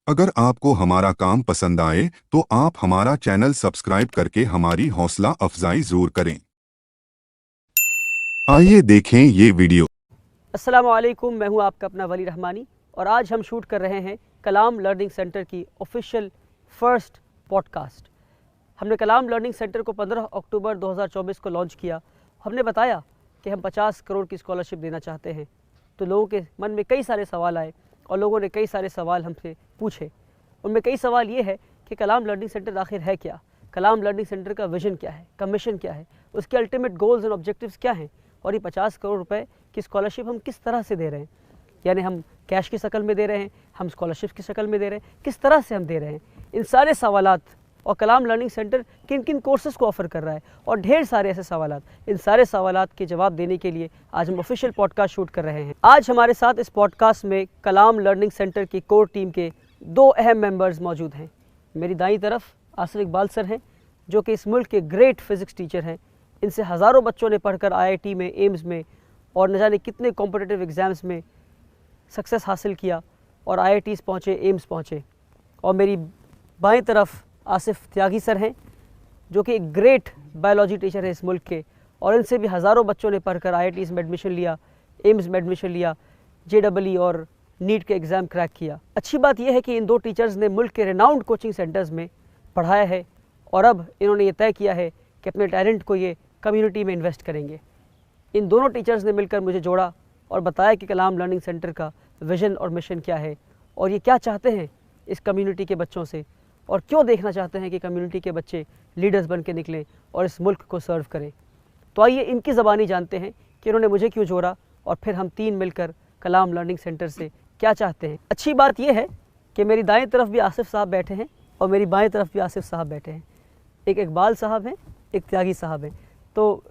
अगर आपको हमारा काम पसंद आए तो आप हमारा चैनल सब्सक्राइब करके हमारी हौसला अफजाई जरूर करें। आइए देखें ये वीडियो। अस्सलाम वालेकुम, मैं हूं आपका अपना वली रहमानी और आज हम शूट कर रहे हैं कलाम लर्निंग सेंटर की ऑफिशियल फर्स्ट पॉडकास्ट। हमने कलाम लर्निंग सेंटर को 15 अक्टूबर 2024 को लॉन्च किया। हमने बताया कि हम 50 करोड़ की स्कॉलरशिप देना चाहते हैं। तो लोगों के मन में कई सारे सवाल आए और लोगों ने कई सारे सवाल हमसे पूछे। उनमें कई सवाल ये है कि कलाम लर्निंग सेंटर आखिर है क्या, कलाम लर्निंग सेंटर का विजन क्या है, का मिशन क्या है, उसके अल्टीमेट गोल्स एंड ऑब्जेक्टिव्स क्या हैं, और ये 50 करोड़ रुपए की स्कॉलरशिप हम किस तरह से दे रहे हैं। यानी हम कैश की शक्ल में दे रहे हैं, हम स्कॉलरशिप की शक्ल में दे रहे हैं, किस तरह से हम दे रहे हैं। इन सारे सवालात और कलाम लर्निंग सेंटर किन किन कोर्सेज को ऑफ़र कर रहा है और ढेर सारे ऐसे सवालात, इन सारे सवालात के जवाब देने के लिए आज हम ऑफिशियल पॉडकास्ट शूट कर रहे हैं। आज हमारे साथ इस पॉडकास्ट में कलाम लर्निंग सेंटर की कोर टीम के दो अहम मेंबर्स मौजूद हैं। मेरी दाईं तरफ आसिफ इकबाल सर हैं, जो कि इस मुल्क के ग्रेट फिज़िक्स टीचर हैं। इनसे हज़ारों बच्चों ने पढ़कर आईआईटी में, एम्स में और न जाने कितने कॉम्पिटिटिव एग्ज़ाम्स में सक्सेस हासिल किया और आईआईटीज़ पहुँचे, एम्स पहुँचे। और मेरी बाईं तरफ आसिफ त्यागी सर हैं, जो कि एक ग्रेट बायोलॉजी टीचर है इस मुल्क के, और इनसे भी हज़ारों बच्चों ने पढ़कर आईआईटीज़ में एडमिशन लिया, एम्स में एडमिशन लिया, जेईई और नीट के एग्ज़ाम क्रैक किया। अच्छी बात यह है कि इन दो टीचर्स ने मुल्क के रेनाउंड कोचिंग सेंटर्स में पढ़ाया है और अब इन्होंने ये तय किया है कि अपने टैलेंट को ये कम्युनिटी में इन्वेस्ट करेंगे। इन दोनों टीचर्स ने मिलकर मुझे जोड़ा और बताया कि कलाम लर्निंग सेंटर का विज़न और मिशन क्या है और ये क्या चाहते हैं इस कम्युनिटी के बच्चों से, और क्यों देखना चाहते हैं कि कम्युनिटी के बच्चे लीडर्स बन के निकलें और इस मुल्क को सर्व करें। तो आइए इनकी ज़बानी जानते हैं कि इन्होंने मुझे क्यों जोड़ा और फिर हम तीन मिलकर कलाम लर्निंग सेंटर से क्या चाहते हैं। अच्छी बात यह है कि मेरी दाएं तरफ भी आसिफ साहब बैठे हैं और मेरी बाएं तरफ भी आसिफ साहब बैठे हैं। एक इकबाल साहब हैं, एक त्यागी साहब हैं। तो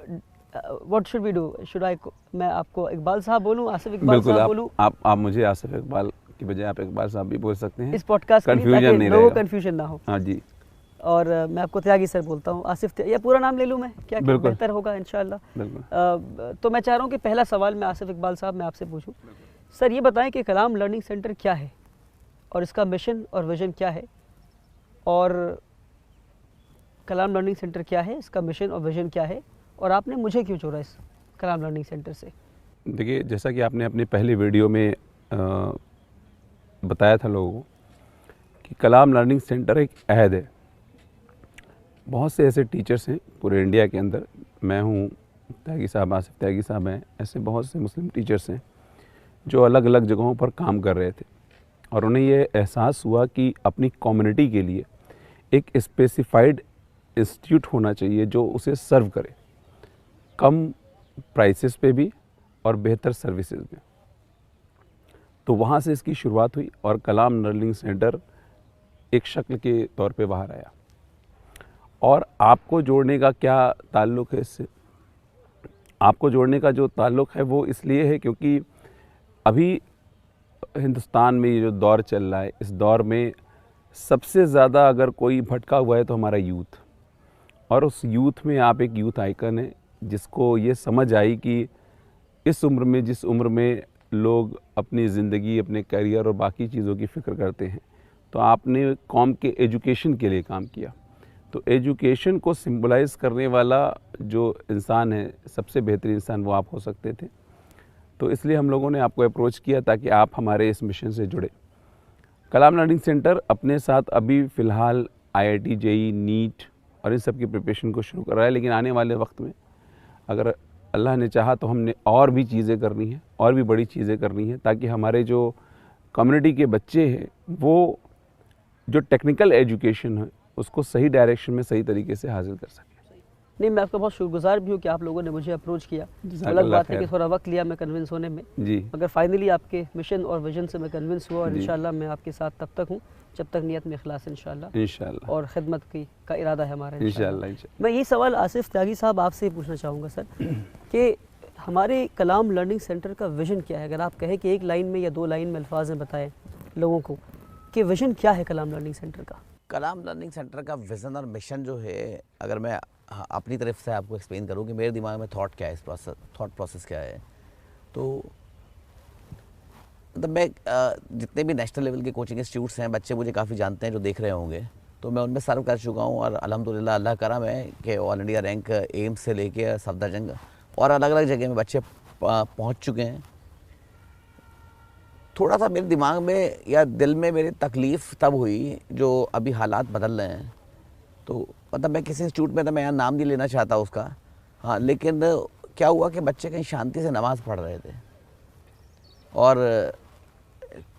what should we do? Should I, मैं आपको इकबाल साहब बोलूँ, आसिफ इकबाल साहब बोलूँ? आप मुझे आसिफ इकबाल की बजाय आप इकबाल साहब भी बोल सकते हैं इस पॉडकास्ट के लिए, कन्फ्यूजन नहीं लोगों रहेगा। कन्फ्यूजन ना हो। हाँ जी। और मैं आपको त्यागी सर बोलता हूँ। आसिफ, या पूरा नाम ले लूँ मैं, क्या बेहतर होगा इंशाल्लाह? बिल्कुल। तो मैं चाह रहा हूँ कि पहला सवाल मैं आसिफ इकबाल साहब मैं आपसे पूछूं। सर ये बताएं कि कलाम लर्निंग सेंटर क्या है और इसका मिशन और विजन क्या है, और कलाम लर्निंग सेंटर क्या है, इसका मिशन और विजन क्या है, और आपने मुझे क्यों जोड़ा इस कलाम लर्निंग सेंटर से? देखिए, जैसा कि आपने अपने पहले वीडियो में बताया था लोगों को कि कलाम लर्निंग सेंटर एक अहद है। बहुत से ऐसे टीचर्स हैं पूरे इंडिया के अंदर, मैं हूँ, त्यागी साहब, आसिफ त्यागी साहब हैं, ऐसे बहुत से मुस्लिम टीचर्स हैं जो अलग अलग जगहों पर काम कर रहे थे और उन्हें ये एहसास हुआ कि अपनी कम्युनिटी के लिए एक स्पेसिफाइड इंस्टीट्यूट होना चाहिए जो उसे सर्व करे, कम प्राइसेस पे भी और बेहतर सर्विसेज में। तो वहाँ से इसकी शुरुआत हुई और कलाम लर्निंग सेंटर एक शक्ल के तौर पे बाहर आया। और आपको जोड़ने का क्या ताल्लुक़ है इससे? आपको जोड़ने का जो ताल्लुक़ है वो इसलिए है क्योंकि अभी हिंदुस्तान में ये जो दौर चल रहा है, इस दौर में सबसे ज़्यादा अगर कोई भटका हुआ है तो हमारा यूथ। और उस यूथ में आप एक यूथ आइकन है जिसको ये समझ आई कि इस उम्र में, जिस उम्र में लोग अपनी ज़िंदगी, अपने करियर और बाकी चीज़ों की फ़िक्र करते हैं, तो आपने कौम के एजुकेशन के लिए काम किया। तो एजुकेशन को सिंबलाइज़ करने वाला जो इंसान है, सबसे बेहतरीन इंसान वो आप हो सकते थे। तो इसलिए हम लोगों ने आपको अप्रोच किया ताकि आप हमारे इस मिशन से जुड़े। कलाम लर्निंग सेंटर अपने साथ अभी फ़िलहाल आईआईटी, जेईई, नीट और इन सब की प्रिपरेशन को शुरू कर रहा है, लेकिन आने वाले वक्त में अगर अल्लाह ने चाहा तो हमने और भी चीज़ें करनी है, और भी बड़ी चीज़ें करनी है, ताकि हमारे जो कम्युनिटी के बच्चे हैं वो जो टेक्निकल एजुकेशन है उसको सही डायरेक्शन में, सही तरीके से हासिल कर सकें। नहीं, मैं आपका बहुत शुक्रगुजार भी हूँ कि आप लोगों ने मुझे अप्रोच किया। अलग बात है कि थोड़ा वक्त लिया मैं कन्विंस होने में जी, मगर फाइनली आपके मिशन और विजन से मैं कन्विंस हुआ और इंशाल्लाह मैं आपके साथ तब तक हूँ जब तक नियत में इखलास इंशाल्लाह और ख़िदमत का इरादा है हमारा इंशाल्लाह। मैं यही सवाल आसिफ त्यागी साहब आपसे पूछना चाहूँगा सर कि हमारे कलाम लर्निंग सेंटर का विज़न क्या है? अगर आप कहें कि एक लाइन में या दो लाइन में अल्फाज में बताएं लोगों को कि विज़न क्या है कलाम लर्निंग सेंटर का? कलाम लर्निंग सेंटर का विज़न और मिशन जो है, अगर मैं अपनी तरफ से आपको एक्सप्लेन करूँ कि मेरे दिमाग में थॉट क्या है, इस थॉट प्रोसेस क्या है, तो मतलब मैं जितने भी नेशनल लेवल के कोचिंग इंस्टीट्यूट्स हैं, बच्चे मुझे काफ़ी जानते हैं जो देख रहे होंगे, तो मैं उनमें सर्व कर चुका हूँ और अल्हम्दुलिल्लाह अल्लाह करम है कि ऑल इंडिया रैंक एम्स से लेके सफदरजंग और अलग अलग जगह में बच्चे पहुँच चुके हैं। थोड़ा सा मेरे दिमाग में या दिल में मेरी तकलीफ़ तब हुई जो अभी हालात बदल रहे हैं, तो मतलब मैं किसी इंस्टीट्यूट में, तो मैं यहाँ नाम नहीं लेना चाहता उसका, हाँ, लेकिन क्या हुआ कि बच्चे कहीं शांति से नमाज़ पढ़ रहे थे और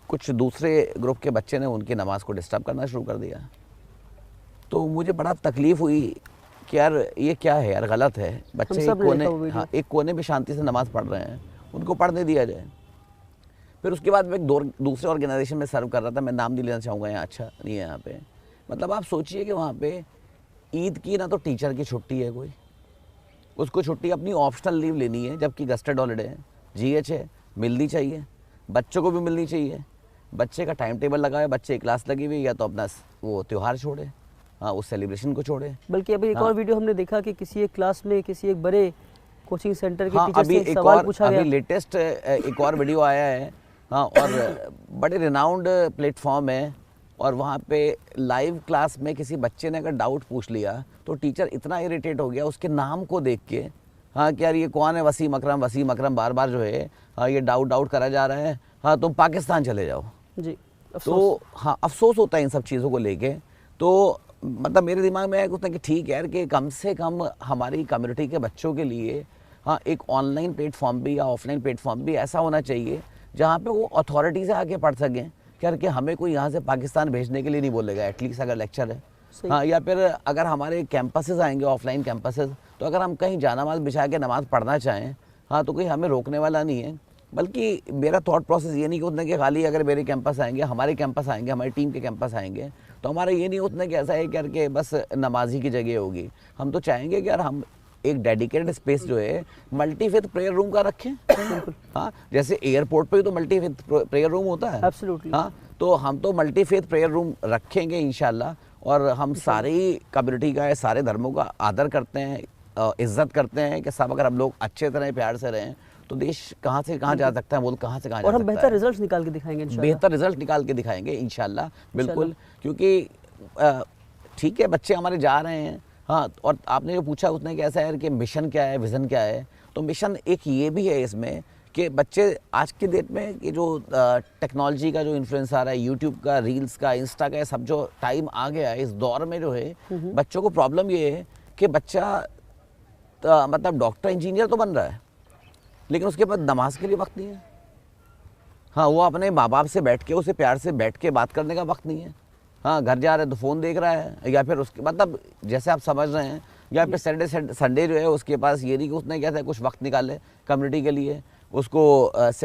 कुछ दूसरे ग्रुप के बच्चे ने उनकी नमाज़ को डिस्टर्ब करना शुरू कर दिया। तो मुझे बड़ा तकलीफ़ हुई कि यार ये क्या है यार, गलत है। बच्चे एक कोने, हाँ, एक कोने में शांति से नमाज़ पढ़ रहे हैं, उनको पढ़ने दिया जाए। फिर उसके बाद मैं एक दूसरे ऑर्गेनाइजेशन में सर्व कर रहा था, मैं नाम नहीं लेना चाहूँगा, यहाँ अच्छा नहीं है यहाँ पे। मतलब आप सोचिए कि वहाँ पे ईद की ना तो टीचर की छुट्टी है कोई, उसको छुट्टी अपनी ऑप्शनल लीव लेनी है, जबकि गस्टेड हॉलीडे है, जीएच है, मिलनी चाहिए, बच्चों को भी मिलनी चाहिए। बच्चे का टाइम टेबल लगा है, बच्चे क्लास लगी हुई, या तो अपना वो त्यौहार छोड़े, हाँ, उस सेलिब्रेशन को छोड़े। बल्कि अभी एक और वीडियो हमने देखा कि किसी एक क्लास में किसी एक बड़े कोचिंग सेंटर के हाँ, टीचर अभी से एक सवाल पूछा गया। अभी लेटेस्ट एक और वीडियो आया है, हाँ, और बड़े रिनाउंड प्लेटफॉर्म है, और वहाँ पे लाइव क्लास में किसी बच्चे ने अगर डाउट पूछ लिया तो टीचर इतना इरिटेट हो गया उसके नाम को देख के, हाँ, कि यार ये कौन है, वसीम अकरम बार बार जो है, हाँ, ये डाउट करा जा रहा है, हाँ, तुम पाकिस्तान चले जाओ जी। तो हाँ, अफसोस होता है इन सब चीज़ों को लेके। तो मतलब मेरे दिमाग में आया कुछ कि ठीक है यार, कि कम से कम हमारी कम्युनिटी के बच्चों के लिए, हाँ, एक ऑनलाइन प्लेटफॉर्म भी या ऑफलाइन प्लेटफॉर्म भी ऐसा होना चाहिए जहाँ पे वो अथॉरिटी से आके पढ़ सकें, कि हमें कोई यहाँ से पाकिस्तान भेजने के लिए नहीं बोलेगा, एटलीस्ट अगर लेक्चर है, हाँ, या फिर अगर हमारे कैंपसेस आएंगे, ऑफलाइन कैंपसेस, तो अगर हम कहीं जानामाज बिछा के नमाज़ पढ़ना चाहें, हाँ, तो कोई हमें रोकने वाला नहीं है। बल्कि मेरा थॉट प्रोसेस ये नहीं कि उतने कि खाली अगर मेरे कैंपस आएंगे, हमारे कैंपस आएंगे, हमारी टीम के कैंपस आएंगे, तो हमारा ये नहीं उतने कि ऐसा है करके बस नमाजी की जगह होगी। हम तो चाहेंगे कि यार हम एक डेडिकेटेड स्पेस जो है मल्टी फेथ प्रेयर रूम का रखें, हाँ, जैसे एयरपोर्ट पे तो मल्टी फेथ प्रेयर रूम होता है, एब्सोल्युटली, हाँ, तो हम तो मल्टी फेथ प्रेयर रूम रखेंगे इंशाल्लाह। और हम सारी कम्युनिटी का, सारे धर्मों का आदर करते हैं, इज्जत करते हैं कि सब अगर हम लोग अच्छे तरह प्यार से रहें तो देश कहाँ से कहाँ जा सकता है, मुल्क कहाँ से कहाँ जा सकता है, और हम बेहतर रिजल्ट निकाल के दिखाएंगे इंशाल्लाह। बेहतर रिजल्ट निकाल के दिखाएंगे इंशाल्लाह, बिल्कुल। क्योंकि ठीक है, बच्चे हमारे जा रहे हैं, हाँ, और आपने जो पूछा उसने कि ऐसा है कि मिशन क्या है, विज़न क्या है, तो मिशन एक ये भी है इसमें कि बच्चे आज की डेट में कि जो टेक्नोलॉजी का जो इन्फ्लुएंस आ रहा है, यूट्यूब का, रील्स का, इंस्टा का, सब जो टाइम आ गया है इस दौर में, जो है बच्चों को प्रॉब्लम ये है कि बच्चा मतलब डॉक्टर इंजीनियर तो बन रहा है, लेकिन उसके पास नमाज के लिए वक्त नहीं है, हाँ, वो अपने माँ बाप से बैठ के, उसे प्यार से बैठ के बात करने का वक्त नहीं है, हाँ, घर जा रहे हैं तो फ़ोन देख रहा है, या फिर उसके मतलब जैसे आप समझ रहे हैं, या फिर सैटरडे संडे जो है उसके पास ये नहीं कि उसने क्या था कुछ वक्त निकाले कम्युनिटी के लिए, उसको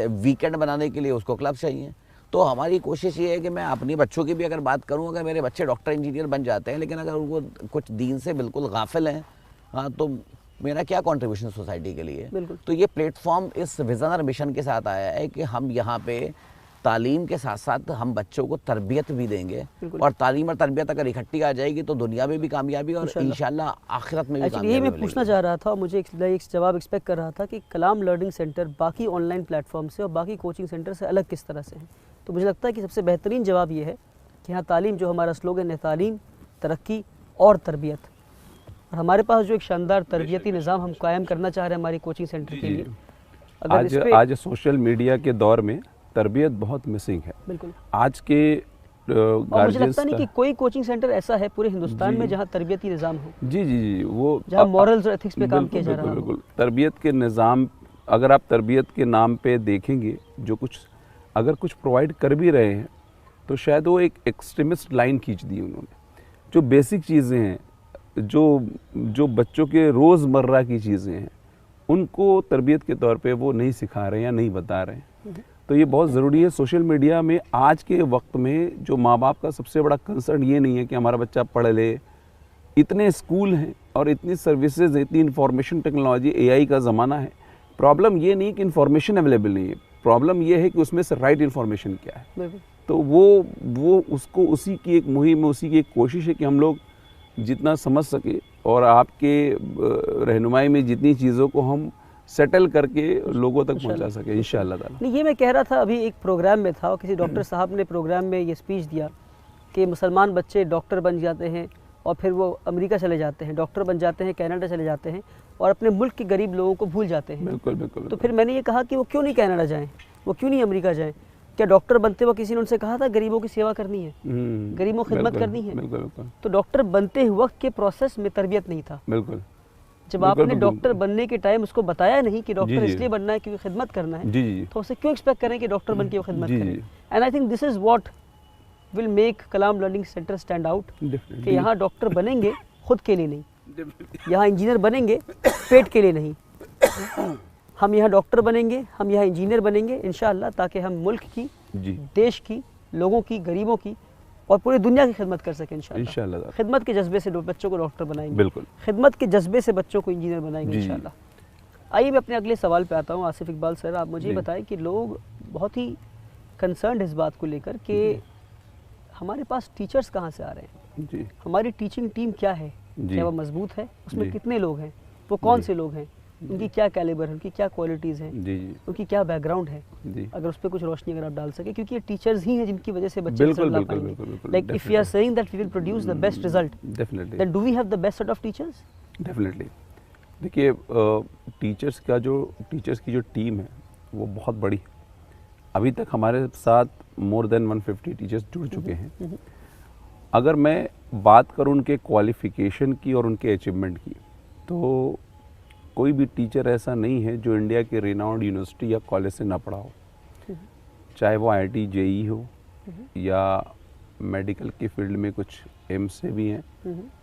वीकेंड बनाने के लिए उसको क्लब चाहिए। तो हमारी कोशिश ये है कि मैं अपने बच्चों की भी अगर बात करूँ, अगर मेरे बच्चे डॉक्टर इंजीनियर बन जाते हैं, लेकिन अगर उनको कुछ दीन से बिल्कुल गाफिल हैं, हाँ, तो मेरा क्या कंट्रीब्यूशन सोसाइटी के लिए। तो ये प्लेटफॉर्म इस विज़न और मिशन के साथ आया है कि हम यहाँ पे तालीम के साथ साथ हम बच्चों को तरबियत भी देंगे, और तालीम और तरबियत अगर इकट्ठी आ जाएगी तो दुनिया में भी कामयाबी और इंशाल्लाह आखिरत में भी कामयाबी। ये मैं पूछना चाह रहा था, मुझे एक जवाब एक्सपेक्ट कर रहा था कि कलाम लर्निंग सेंटर बाकी ऑनलाइन प्लेटफॉर्म से और बाकी कोचिंग सेंटर से अलग किस तरह से है। तो मुझे लगता है कि सबसे बेहतरीन जवाब ये है कि यहाँ तालीम, जो हमारा स्लोगन है, तालीम, तरक्की और तरबियत, और हमारे पास जो एक शानदार तरबियती निज़ाम हम कायम करना चाह रहे हैं हमारे कोचिंग सेंटर के लिए। आज सोशल मीडिया के दौर में तरबियत बहुत मिसिंग है। बिल्कुल। आज के और मुझे लगता नहीं कि कोई कोचिंग सेंटर ऐसा है पूरे हिंदुस्तान में जहाँ तरबियती निज़ाम हो। जी, वो जहाँ मॉरल्स और एथिक्स पे काम किया जा रहा है। बिल्कुल, तरबियत के निज़ाम, अगर आप तरबियत के नाम पे देखेंगे, जो कुछ अगर कुछ प्रोवाइड कर भी रहे हैं तो शायद वो एक एक्सट्रीमिस्ट लाइन खींच दी उन्होंने। जो बेसिक चीज़ें हैं, जो बच्चों के रोज़मर्रा की चीज़ें हैं, उनको तरबियत के तौर पे वो नहीं सिखा रहे हैं या नहीं बता रहे हैं। तो ये बहुत ज़रूरी है। सोशल मीडिया में आज के वक्त में जो माँ बाप का सबसे बड़ा कंसर्न ये नहीं है कि हमारा बच्चा पढ़ ले, इतने स्कूल हैं और इतनी सर्विसेज, इतनी इंफॉर्मेशन टेक्नोलॉजी, एआई का ज़माना है। प्रॉब्लम ये नहीं कि इन्फॉर्मेशन अवेलेबल नहीं है, प्रॉब्लम ये है कि उसमें से राइट इन्फॉर्मेशन क्या है। तो वो उसको, उसी की एक मुहिम, उसी की एक कोशिश है कि हम लोग जितना समझ सके और आपके रहनुमाई में जितनी चीज़ों को हम सेटल करके लोगों तक पहुंचा सके इंशाअल्लाह ताला। नहीं, ये मैं कह रहा था, अभी एक प्रोग्राम में था और किसी डॉक्टर साहब ने प्रोग्राम में ये स्पीच दिया कि मुसलमान बच्चे डॉक्टर बन जाते हैं और फिर वो अमेरिका चले जाते हैं, डॉक्टर बन जाते हैं, कनाडा चले जाते हैं और अपने मुल्क के गरीब लोगों को भूल जाते हैं। बिल्कुल बिल्कुल। तो फिर मैंने ये कहा कि वो क्यों नहीं कनाडा जाएं, वो क्यों नहीं अमेरिका जाएं? क्या डॉक्टर बनते वक्त किसी ने उनसे कहा था गरीबों की सेवा करनी है, गरीबों की खिदमत करनी है? बिल्कुल बिल्कुल। तो डॉक्टर बनते वक्त के प्रोसेस में तरबियत नहीं था। बिल्कुल। जब आपने डॉक्टर बनने के टाइम उसको बताया नहीं कि डॉक्टर जी। इसलिए बनना है क्योंकि खिदमत करना है, जी जी। तो उसे क्यों एक्सपेक्ट करें कि डॉक्टर बन के वो खिदमत जी, करें? जी। And I think this is what will make Kalam learning center stand out, कि यहाँ डॉक्टर बनेंगे खुद के लिए नहीं, यहाँ इंजीनियर बनेंगे पेट के लिए नहीं। हम यहाँ डॉक्टर बनेंगे, हम यहाँ इंजीनियर बनेंगे इंशाअल्लाह, ताकि हम मुल्क की, जी देश की, लोगों की, गरीबों की और पूरी दुनिया की खिदमत कर सकें इंशाअल्लाह। खिदमत के जज्बे से बच्चों को डॉक्टर बनाएंगे, बिल्कुल। खिदमत के जज्बे से बच्चों को इंजीनियर बनाएंगे जी। इंशाअल्लाह। आइए मैं अपने अगले सवाल पे आता हूँ। आसिफ इकबाल सर, आप मुझे जी। बताएं कि लोग बहुत ही कंसर्न इस बात को लेकर कि हमारे पास टीचर्स कहाँ से आ रहे हैं, जी हमारी टीचिंग टीम क्या है, जी। क्या वो मजबूत है, उसमें जी। कितने लोग हैं, वो कौन जी। से लोग हैं, उनकी क्या कैलिबर है, उनकी क्या क्वालिटीज़ हैं, जी जी उनकी क्या बैकग्राउंड है, जी। अगर उस पर कुछ रोशनी अगर आप डाल सके, क्योंकि ये टीचर्स ही हैं जिनकी वजह से बच्चे बिल्कुल, रिजल्ट ला बिल्कुल, पाएंगे। बिल्कुल, बिल्कुल, like if you are saying that we will produce the best result, definitely then do we have the best set of teachers? Definitely. देखिए टीचर्स की जो टीम है वो बहुत बड़ी है। अभी तक हमारे साथ मोर देन 150 टीचर्स जुड़ चुके हैं। अगर मैं बात करूं उनके क्वालिफ़िकेशन की और उनके अचीवमेंट की, तो कोई भी टीचर ऐसा नहीं है जो इंडिया के रिनाउंड यूनिवर्सिटी या कॉलेज से ना पढ़ा हो, चाहे वो IIT JEE हो या मेडिकल की फील्ड में कुछ एम्स से भी हैं,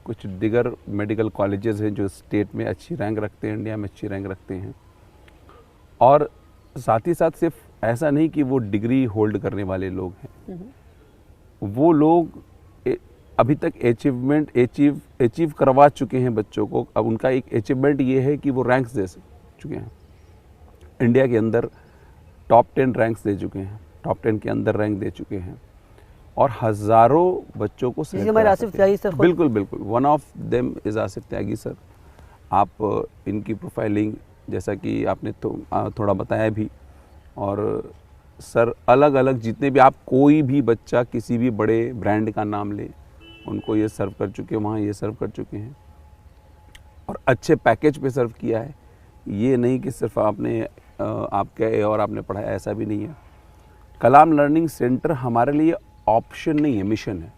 कुछ दिगर मेडिकल कॉलेजेस हैं जो स्टेट में अच्छी रैंक रखते हैं, इंडिया में अच्छी रैंक रखते हैं। और साथ ही साथ सिर्फ ऐसा नहीं कि वो डिग्री होल्ड करने वाले लोग हैं, वो लोग अभी तक अचीव करवा चुके हैं बच्चों को। अब उनका एक अचीवमेंट ये है कि वो रैंक्स दे चुके हैं, इंडिया के अंदर टॉप 10 रैंक्स दे चुके हैं, टॉप 10 के अंदर रैंक दे चुके हैं और हज़ारों बच्चों को select हमारे करा आसिफ सकते त्यागी हैं। सर खुद- बिल्कुल बिल्कुल। One of them is Asif Tyagi sir. आप इनकी प्रोफाइलिंग जैसा कि आपने थोड़ा बताया भी, और सर अलग अलग जितने भी, आप कोई भी बच्चा किसी भी बड़े ब्रांड का नाम ले, उनको ये सर्व कर चुके हैं, वहाँ ये सर्व कर चुके हैं और अच्छे पैकेज पे सर्व किया है। ये नहीं कि सिर्फ आपने आप गए और आपने पढ़ाया, ऐसा भी नहीं है। कलाम लर्निंग सेंटर हमारे लिए ऑप्शन नहीं है, मिशन है।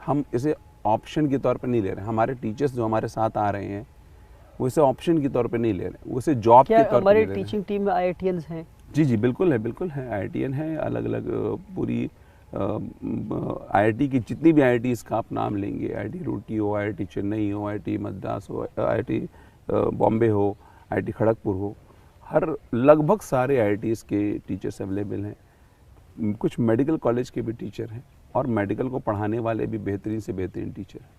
हम इसे ऑप्शन के तौर पे नहीं ले रहे हैं। हमारे टीचर्स जो हमारे साथ आ रहे हैं वो इसे ऑप्शन के तौर पे नहीं ले रहे हैं, वो इसे जॉब के क्या तौर पे हमारे ले रहे हैं। टीचिंग टीम में IITians हैं? जी जी बिल्कुल है, बिल्कुल है। IITian है, अलग अलग पूरी IIT की जितनी भी IITs का आप नाम लेंगे, IIT रुड़की हो, IIT चेन्नई हो, IIT मद्रास हो, IIT बॉम्बे हो, IIT खड़गपुर हो, हर लगभग सारे IITs के टीचर्स अवेलेबल हैं। कुछ मेडिकल कॉलेज के भी टीचर हैं और मेडिकल को पढ़ाने वाले भी बेहतरीन से बेहतरीन टीचर हैं।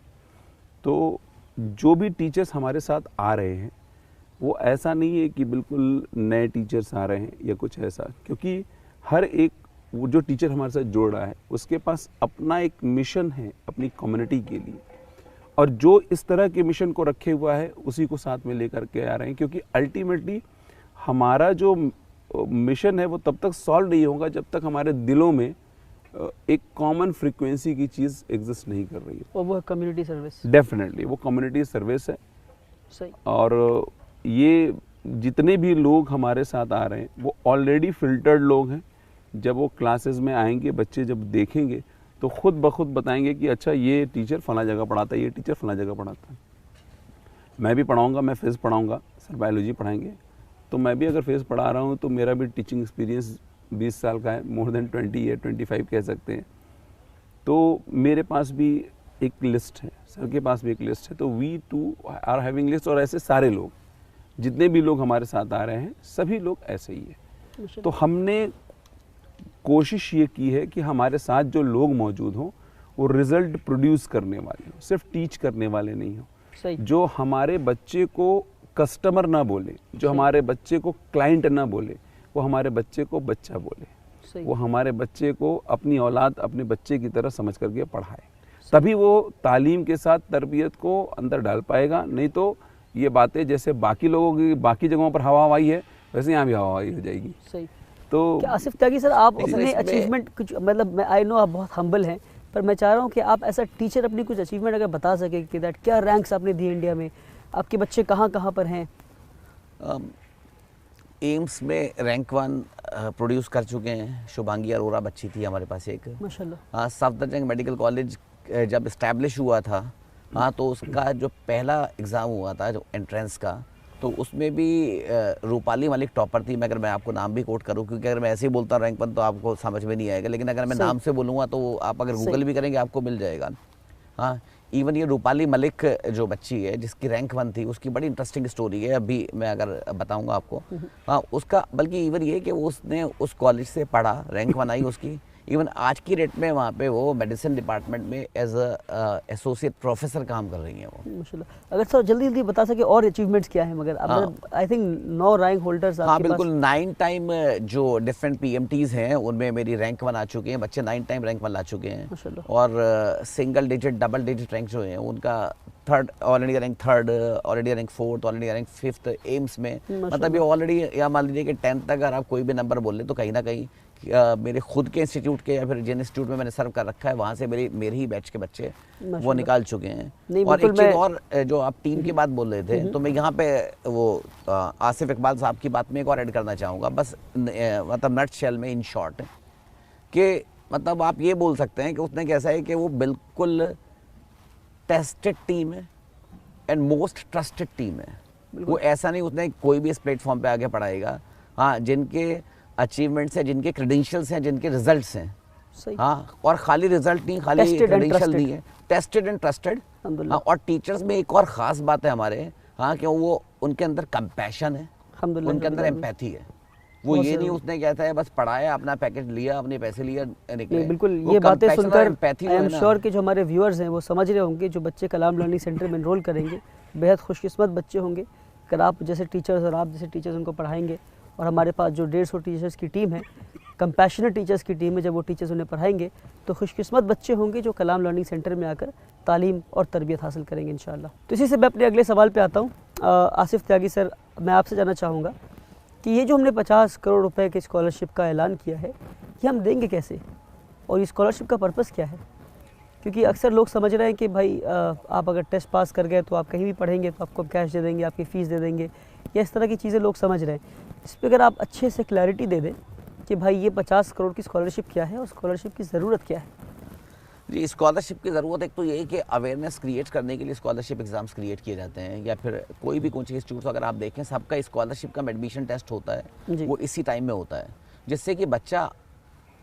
तो जो भी टीचर्स हमारे साथ आ रहे हैं वो ऐसा नहीं है कि बिल्कुल नए टीचर्स आ रहे हैं या कुछ ऐसा, क्योंकि हर एक वो जो टीचर हमारे साथ जोड़ रहा है उसके पास अपना एक मिशन है अपनी कम्युनिटी के लिए, और जो इस तरह के मिशन को रखे हुआ है उसी को साथ में लेकर के आ रहे हैं। क्योंकि अल्टीमेटली हमारा जो मिशन है वो तब तक सॉल्व नहीं होगा जब तक हमारे दिलों में एक कॉमन फ्रीक्वेंसी की चीज़ एग्जिस्ट नहीं कर रही है, और वो कम्युनिटी सर्विस। डेफिनेटली वो कम्युनिटी सर्विस है। सही। और ये जितने भी लोग हमारे साथ आ रहे हैं वो ऑलरेडी फिल्टर्ड लोग हैं। जब वो क्लासेस में आएंगे, बच्चे जब देखेंगे तो खुद ब खुद बताएंगे कि अच्छा ये टीचर फला जगह पढ़ाता है, ये टीचर फला जगह पढ़ाता है। मैं भी पढ़ाऊँगा, मैं फिज़िक्स पढ़ाऊँगा, सर बायोलॉजी पढ़ाएंगे, तो मैं भी अगर फिज़िक्स पढ़ा रहा हूँ तो मेरा भी टीचिंग एक्सपीरियंस 20 साल का है, मोर देन 20 या 25 कह सकते हैं। तो मेरे पास भी एक लिस्ट है, सर के पास भी एक लिस्ट है, तो we too are having list. और ऐसे सारे लोग, जितने भी लोग हमारे साथ आ रहे हैं, सभी लोग ऐसे ही है। तो हमने कोशिश ये की है कि हमारे साथ जो लोग मौजूद हों वो रिज़ल्ट प्रोड्यूस करने वाले हों, सिर्फ टीच करने वाले नहीं हों, सही। जो हमारे बच्चे को कस्टमर ना बोले, जो हमारे बच्चे को क्लाइंट ना बोले, वो हमारे बच्चे को बच्चा बोले, सही। वो हमारे बच्चे को अपनी औलाद अपने बच्चे की तरह समझ करके पढ़ाए, तभी वो तालीम के साथ तरबियत को अंदर डाल पाएगा। नहीं तो ये बातें जैसे बाकी लोगों की बाकी जगहों पर हवा हवाई है, वैसे यहाँ भी हवा हवाई हो जाएगी। सही। तो क्या आसिफ त्यागी सर, आप नहीं सर, अपने इसमें- अचीवमेंट कुछ, मतलब मैं आई नो आप बहुत हम्बल हैं, पर मैं चाह रहा हूँ कि आप ऐसा टीचर अपनी कुछ अचीवमेंट अगर बता सके कि दैट क्या रैंक्स आपने दिए इंडिया में, आपके बच्चे कहाँ कहाँ पर हैं? एम्स में रैंक 1 प्रोड्यूस कर चुके हैं। शुभांगी अरोरा बच्ची थी हमारे पास एक। माशाल्लाह। हाँ, सफदरजंग मेडिकल कॉलेज जब इस्टेब्लिश हुआ था, हाँ, तो उसका जो पहला एग्ज़ाम हुआ था जो एंट्रेंस का, तो उसमें भी रूपाली मलिक टॉपर थी। मैं अगर मैं आपको नाम भी कोट करूँ, क्योंकि अगर मैं ऐसे ही बोलता रैंक 1 तो आपको समझ में नहीं आएगा, लेकिन अगर मैं सही। नाम से बोलूँगा तो आप अगर सही। गूगल भी करेंगे आपको मिल जाएगा। हाँ, इवन ये रूपाली मलिक जो बच्ची है जिसकी रैंक 1 थी, उसकी बड़ी इंटरेस्टिंग स्टोरी है, अभी मैं अगर बताऊंगा आपको। हाँ, उसका बल्कि इवन ये कि उसने उस कॉलेज से पढ़ा, रैंक 1 आई उसकी। इवन आज की डेट में वहाँ पे वो मेडिसिन डिपार्टमेंट में एज एसोसिएट प्रोफेसर काम कर रही हैं वो। माशाल्लाह। अगर सर जल्दी जल्दी बता सके और अचीवमेंट्स क्या है, मगर आई थिंक 9 रैंक होल्डर्स हाँ, आपके बिल्कुल। पास। 9 टाइम जो डिफरेंट पीएमटीज हैं उनमें मेरी रैंक 1 आ चुके हैं बच्चे, 9 टाइम रैंक 1 ला चुके हैं। माशाल्लाह। और single digit double digit rank जो हैं उनका third, all India rank 3rd, all India rank 4th, all India rank 5th AIIMS में। मतलब ये ऑलरेडी, या मान लीजिए कि 10th तक अगर आप कोई भी नंबर बोल ले तो कहीं ना कहीं मेरे खुद के इंस्टीट्यूट के या फिर जिन इंस्टीट्यूट में मैंने सर्व कर रखा है वहाँ से मेरे ही बैच के बच्चे वो निकाल चुके हैं। नहीं, और एक बिल्कुल चीज़ और, जो आप टीम की बात बोल रहे थे, तो मैं यहाँ पे वो आसिफ इकबाल साहब की बात में एक और ऐड करना चाहूँगा, बस मतलब नट शेल में, इन शॉर्ट, कि मतलब आप ये बोल सकते हैं कि उसने कैसा है कि वो बिल्कुल टेस्टेड टीम है एंड मोस्ट ट्रस्टेड टीम है। वो ऐसा नहीं उसने कोई भी इस प्लेटफॉर्म पे आगे पढ़ाएगा। हाँ, जिनके अचीवमेंट्स हैं, जिनके क्रेडेंशियल्स हैं, जिनके रिजल्ट्स हैं, सही। हाँ, और खाली रिजल्ट नहीं, खाली Tested and क्रेडेंशियल trusted। नहीं है, टेस्टेड एंड ट्रस्टेड। अल्हम्दुलिल्लाह। हाँ, और टीचर्स में एक और ख़ास बात है हमारे, हाँ, कि वो उनके अंदर कंपैशन है, अल्हम्दुलिल्लाह। उनके अंदर एम्पैथी है। वो ये नहीं उसने कहता है बस पढ़ाया, अपना पैकेज लिया, अपने पैसे लिया, निकले। नहीं, बिल्कुल। वो ये बातें compassion और सुनकर empathy आई जो एम है ना, श्योर कि जो हमारे व्यूअर्स हैं वो समझ रहे होंगे, जो बच्चे कलाम लर्निंग सेंटर में एनरोल करेंगे बेहद खुशकिस्मत बच्चे होंगे। अगर आप जैसे टीचर्स और आप जैसे टीचर्स उनको पढ़ाएंगे, और हमारे पास जो 150 टीचर्स की टीम है, कंपैशनेट टीचर्स की टीम है, जब वो टीचर्स उन्हें पढ़ाएंगे तो खुशकिस्मत बच्चे होंगे जो कलाम लर्निंग सेंटर में आकर तालीम और तरबियत हासिल करेंगे इंशाअल्लाह। तो इसी से मैं अपने अगले सवाल पे आता हूँ। आसिफ त्यागी सर, मैं आपसे जानना चाहूँगा कि ये जो हमने 50 करोड़ रुपए के स्कॉलरशिप का ऐलान किया है, ये हम देंगे कैसे, और ये स्कॉलरशिप का पर्पस क्या है? क्योंकि अक्सर लोग समझ रहे हैं कि भाई आप अगर टेस्ट पास कर गए तो आप कहीं भी पढ़ेंगे तो आपको कैश दे देंगे, आपकी फ़ीस दे देंगे, या इस तरह की चीज़ें लोग समझ रहे हैं। इस पर अगर आप अच्छे से क्लैरिटी दे दें कि भाई ये 50 करोड़ की स्कॉलरशिप क्या है और स्कॉलरशिप की ज़रूरत क्या है। जी, स्कॉलरशिप की ज़रूरत एक तो ये है कि अवेयरनेस क्रिएट करने के लिए स्कॉलरशिप एग्ज़ाम्स क्रिएट किए जाते हैं, या फिर कोई भी कोचिंग इंस्टीट्यूट अगर आप देखें सबका स्कॉलरशिप का एडमिशन टेस्ट होता है, जी। वो इसी टाइम में होता है, जिससे कि बच्चा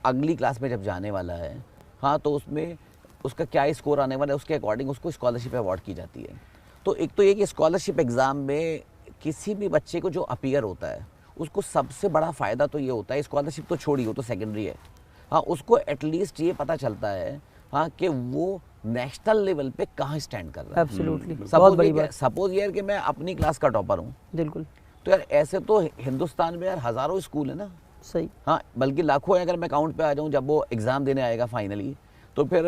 अगली क्लास में जब जाने वाला है, हाँ, तो उसमें उसका क्या स्कोर आने वाला है उसके अकॉर्डिंग उसको स्कॉलरशिप अवार्ड की जाती है। तो एक तो ये कि स्कॉलरशिप एग्ज़ाम में किसी भी बच्चे को जो अपीयर होता है उसको सबसे बड़ा फ़ायदा तो ये होता है, स्कॉलरशिप तो छोड़ी, हो तो सेकेंडरी है, हाँ, उसको एटलीस्ट ये पता चलता है, हाँ, कि वो नेशनल लेवल पे कहाँ स्टैंड कर रहा है। एब्सोल्युटली, बहुत बड़ी बात। सपोज यार कि मैं अपनी क्लास का टॉपर हूँ, बिल्कुल तो यार ऐसे तो हिंदुस्तान में यार हज़ारों स्कूल है ना, सही। हाँ, बल्कि लाखों है। अगर मैं काउंट पे आ जाऊँ जब वो एग्ज़ाम देने आएगा फाइनली, तो फिर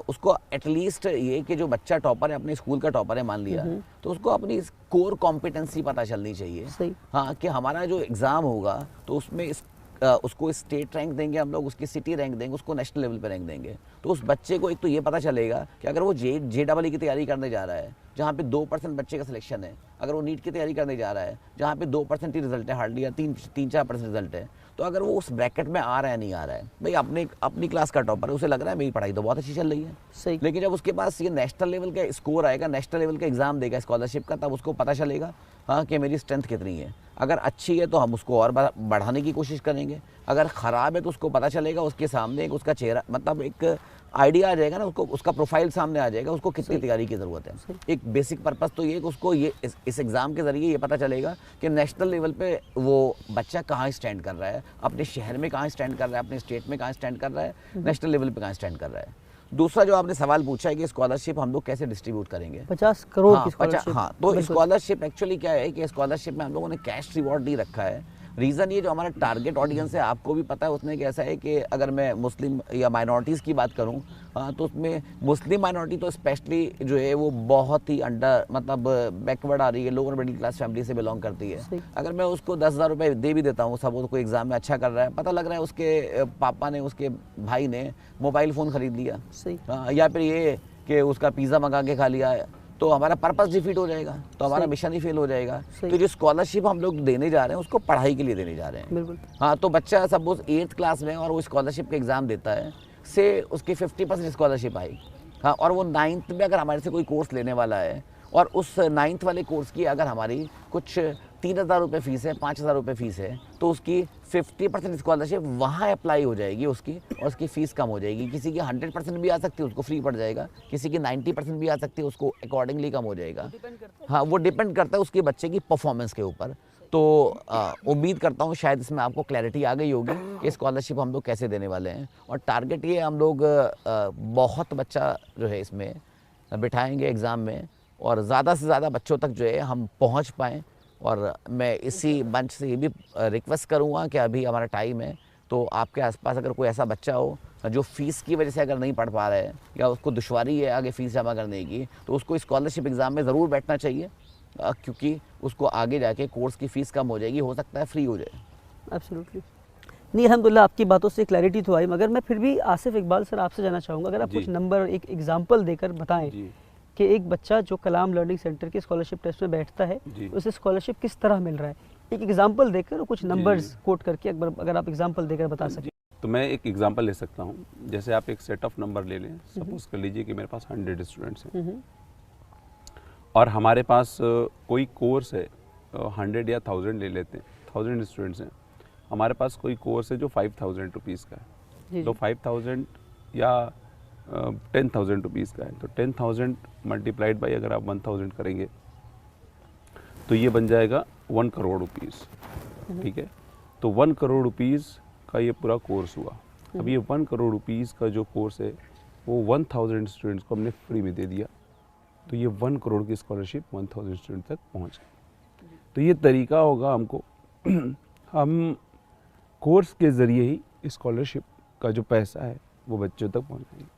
उसको एटलीस्ट ये कि जो बच्चा टॉपर है, अपने स्कूल का टॉपर है मान लिया, तो उसको अपनी कोर कॉम्पिटेंसी पता चलनी चाहिए। सही। हाँ, कि हमारा जो एग्ज़ाम होगा तो उसमें उसको स्टेट रैंक देंगे हम लोग, उसकी सिटी रैंक देंगे, उसको नेशनल लेवल पे रैंक देंगे। तो उस बच्चे को एक तो ये पता चलेगा कि अगर वो JEE की तैयारी करने जा रहा है, जहाँ पे 2% बच्चे का सिलेक्शन है, अगर वो नीट की तैयारी करने जा रहा है जहाँ पे 2% ही रिजल्ट है, हार्डली, या 3-4% रिजल्ट है, तो अगर वो उस ब्रैकेट में आ रहा है नहीं आ रहा है, भाई अपनी क्लास का टॉपर है, उसे लग रहा है मेरी पढ़ाई तो बहुत अच्छी चल रही है, सही। लेकिन जब उसके पास ये नेशनल लेवल का स्कोर आएगा, नेशनल लेवल का एग्जाम देगा स्कॉलरशिप का, तब उसको पता चलेगा, हाँ, कि मेरी स्ट्रेंथ कितनी है। अगर अच्छी है तो हम उसको और बढ़ाने की कोशिश करेंगे, अगर ख़राब है तो उसको पता चलेगा, उसके सामने एक उसका चेहरा, मतलब एक आइडिया आ जाएगा ना, उसको उसका प्रोफाइल सामने आ जाएगा, उसको कितनी तैयारी की ज़रूरत है। एक बेसिक पर्पस तो ये कि उसको ये इस एग्ज़ाम के ज़रिए ये पता चलेगा कि नेशनल लेवल पे वो बच्चा कहाँ स्टैंड कर रहा है, अपने शहर में कहाँ स्टैंड कर रहा है, अपने स्टेट में कहाँ स्टैंड कर रहा है, नेशनल लेवल पे कहाँ स्टैंड कर रहा है। दूसरा जो आपने सवाल पूछा है कि स्कॉलरशिप हम लोग कैसे डिस्ट्रीब्यूट करेंगे, 50 करोड़ हाँ, की स्कॉलरशिप। हाँ, तो स्कॉलरशिप एक्चुअली क्या है कि स्कॉलरशिप में हम लोगों ने कैश रिवॉर्ड नहीं रखा है, रीज़न ये जो हमारा टारगेट ऑडियंस है, आपको भी पता है उसमें कैसा है कि अगर मैं मुस्लिम या माइनॉरिटीज़ की बात करूं, तो उसमें मुस्लिम माइनॉरिटी तो स्पेशली जो है वो बहुत ही अंडर मतलब बैकवर्ड आ रही है, लोअर मिडिल क्लास फैमिली से बिलोंग करती है। अगर मैं उसको 10,000 रुपये दे भी देता हूँ, सब उसको एग्ज़ाम में अच्छा कर रहा है, पता लग रहा है उसके पापा ने, उसके भाई ने मोबाइल फ़ोन ख़रीद लिया, या फिर ये कि उसका पिज़्ज़ा मंगा के खा लिया, तो हमारा पर्पस डिफीट हो जाएगा, तो हमारा मिशन ही फेल हो जाएगा। तो जो स्कॉलरशिप हम लोग देने जा रहे हैं उसको पढ़ाई के लिए देने जा रहे हैं। बिल्कुल। हाँ, तो बच्चा सपोज 8th क्लास में और वो स्कॉलरशिप का एग्ज़ाम देता है, से उसकी 50% स्कॉलरशिप आई। हाँ, और वो 9th में अगर हमारे से कोई कोर्स लेने वाला है और उस 9th वाले कोर्स की अगर हमारी कुछ 3,000 रुपये फ़ीस है, 5,000 रुपये फ़ीस है, तो उसकी 50% स्कॉलरशिप वहाँ अप्लाई हो जाएगी उसकी, और उसकी फ़ीस कम हो जाएगी। किसी की 100% भी आ सकती है, उसको फ्री पड़ जाएगा, किसी की 90% भी आ सकती है, उसको अकॉर्डिंगली कम हो जाएगा। हाँ, वो डिपेंड करता है उसके बच्चे की परफॉर्मेंस के ऊपर। तो उम्मीद करता हूँ शायद इसमें आपको क्लैरिटी आ गई होगी कि स्कॉलरशिप हम लोग कैसे देने वाले हैं। और टारगेट ये हम लोग बहुत बच्चा जो है इसमें बिठाएंगे एग्ज़ाम में, और ज़्यादा से ज़्यादा बच्चों तक जो है हम पहुँच पाएँ। और मैं इसी मंच से ये भी रिक्वेस्ट करूँगा कि अभी हमारा टाइम है, तो आपके आसपास अगर कोई ऐसा बच्चा हो जो फ़ीस की वजह से अगर नहीं पढ़ पा रहा है या उसको दुश्वारी है आगे फ़ीस जमा करने की, तो उसको स्कॉलरशिप एग्ज़ाम में ज़रूर बैठना चाहिए, क्योंकि उसको आगे जाके कोर्स की फ़ीस कम हो जाएगी, हो सकता है फ्री हो जाए। एब्सोल्युटली। नहीं, अल्हम्दुलिल्लाह आपकी बातों से क्लैरिटी तो आई, मगर मैं फिर भी आसिफ इकबाल सर आपसे जानना चाहूँगा, अगर आप कुछ नंबर, एक एग्जांपल देकर बताएं कि एक बच्चा जो कलाम लर्निंग सेंटर के स्कॉलरशिप टेस्ट में बैठता है उसे स्कॉलरशिप किस तरह मिल रहा है, एक एग्जांपल देकर और कुछ नंबर्स कोट करके अगर आप एग्जांपल देकर बता सकें। तो मैं एक एग्जांपल ले सकता हूँ। जैसे आप एक सेट ऑफ नंबर ले लें, सपोज कर लीजिए कि मेरे पास 100 स्टूडेंट्स हैं और हमारे पास कोई कोर्स है, 100 या 1000 ले लेते हैं, 1000 स्टूडेंट्स हैं, हमारे पास कोई कोर्स है जो 5000 रुपीज़ का है, तो 5000 या 10,000 रुपीज़ का है, तो 10,000 मल्टीप्लाइड बाई अगर आप 1000 करेंगे तो ये बन जाएगा 1 करोड़ रुपीज़। ठीक है, तो 1 करोड़ रुपीज़ का ये पूरा कोर्स हुआ। अब ये 1 करोड़ रुपीज़ का जो कोर्स है वो 1000 स्टूडेंट्स को हमने फ्री में दे दिया, तो ये 1 करोड़ की स्कॉलरशिप 1000 स्टूडेंट तक पहुंच गई। तो ये तरीका होगा हमको हम कोर्स के ज़रिए ही स्कॉलरशिप का जो पैसा है वो बच्चों तक पहुंचाएंगे।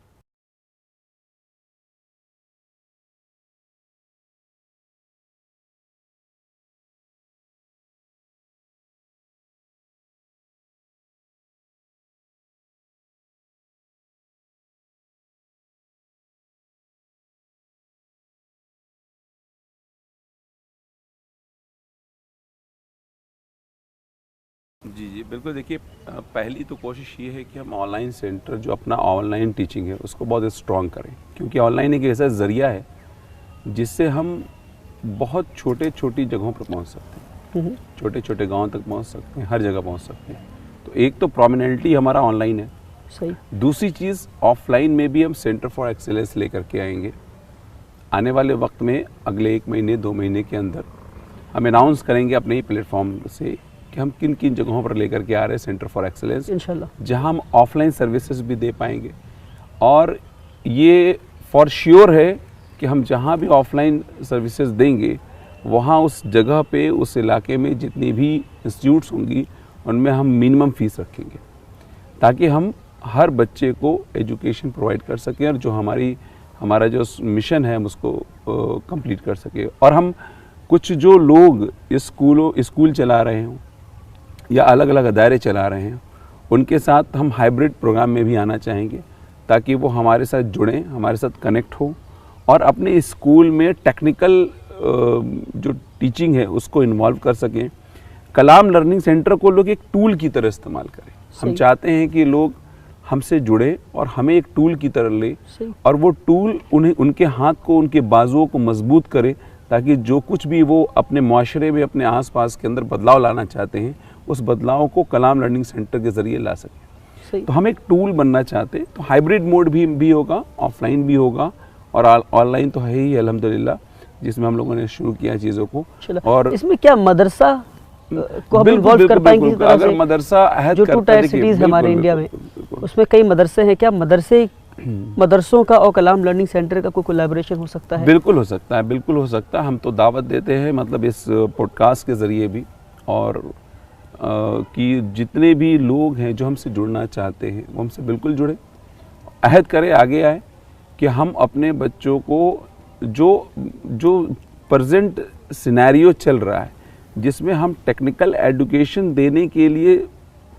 जी बिल्कुल। देखिए, पहली तो कोशिश ये है कि हम ऑनलाइन सेंटर जो अपना ऑनलाइन टीचिंग है उसको बहुत स्ट्रॉन्ग करें, क्योंकि ऑनलाइन एक ऐसा ज़रिया है जिससे हम बहुत छोटी जगहों पर पहुंच सकते हैं, छोटे गांव तक पहुंच सकते हैं, हर जगह पहुंच सकते हैं। तो एक तो प्रोमिनेंटली हमारा ऑनलाइन है, सही। दूसरी चीज़ ऑफलाइन में भी हम सेंटर फॉर एक्सेलेंस लेकर के आएंगे। आने वाले वक्त में अगले 1 महीने 2 महीने के अंदर हम अनाउंस करेंगे अपने ही प्लेटफॉर्म से कि हम किन किन जगहों पर लेकर के आ रहे हैं सेंटर फॉर एक्सेलेंस, इंशाल्लाह, जहां हम ऑफलाइन सर्विसेज भी दे पाएंगे। और ये फॉर श्योर है कि हम जहां भी ऑफलाइन सर्विसेज देंगे वहां उस जगह पे, उस इलाके में जितनी भी इंस्टीट्यूट्स होंगी उनमें हम मिनिमम फीस रखेंगे, ताकि हम हर बच्चे को एजुकेशन प्रोवाइड कर सकें और जो हमारा जो मिशन है हम उसको कंप्लीट कर सके। और हम कुछ जो लोग स्कूल चला रहे हों या अलग अलग अदारे चला रहे हैं उनके साथ हम हाइब्रिड प्रोग्राम में भी आना चाहेंगे, ताकि वो हमारे साथ जुड़ें, हमारे साथ कनेक्ट हो और अपने स्कूल में टेक्निकल जो टीचिंग है उसको इन्वॉल्व कर सकें। कलाम लर्निंग सेंटर को लोग एक टूल की तरह इस्तेमाल करें। हम चाहते हैं कि लोग हमसे जुड़े और हमें एक टूल की तरह ले, और वो टूल उनके हाथ को, उनके बाजुओं को मजबूत करे, ताकि जो कुछ भी वो अपने माशरे में, अपने आसपास के अंदर बदलाव लाना चाहते हैं उस बदलाव को कलाम लर्निंग सेंटर के ज़रिए ला सकें। तो हम एक टूल बनना चाहते हैं। तो हाइब्रिड मोड भी होगा, ऑफलाइन भी होगा और ऑनलाइन तो है ही अल्हम्दुलिल्लाह, जिसमें हम लोगों ने शुरू किया चीज़ों को। और इसमें क्या मदरसा को हम इन्वॉल्व कर पाएंगे? अगर मदरसा जो 2 टायर सिटीज़ हमारे इंडिया में, उसमें कई मदरसे हैं, क्या मदरसों का और कलाम लर्निंग सेंटर का कोई कोलैबोरेशन हो सकता है? बिल्कुल हो सकता है, बिल्कुल हो सकता है। हम तो दावत देते हैं, मतलब इस पॉडकास्ट के ज़रिए भी और कि जितने भी लोग हैं जो हमसे जुड़ना चाहते हैं वो हमसे बिल्कुल जुड़े, अहद करें, आगे आए कि हम अपने बच्चों को जो प्रेजेंट सिनेरियो चल रहा है जिसमें हम टेक्निकल एजुकेशन देने के लिए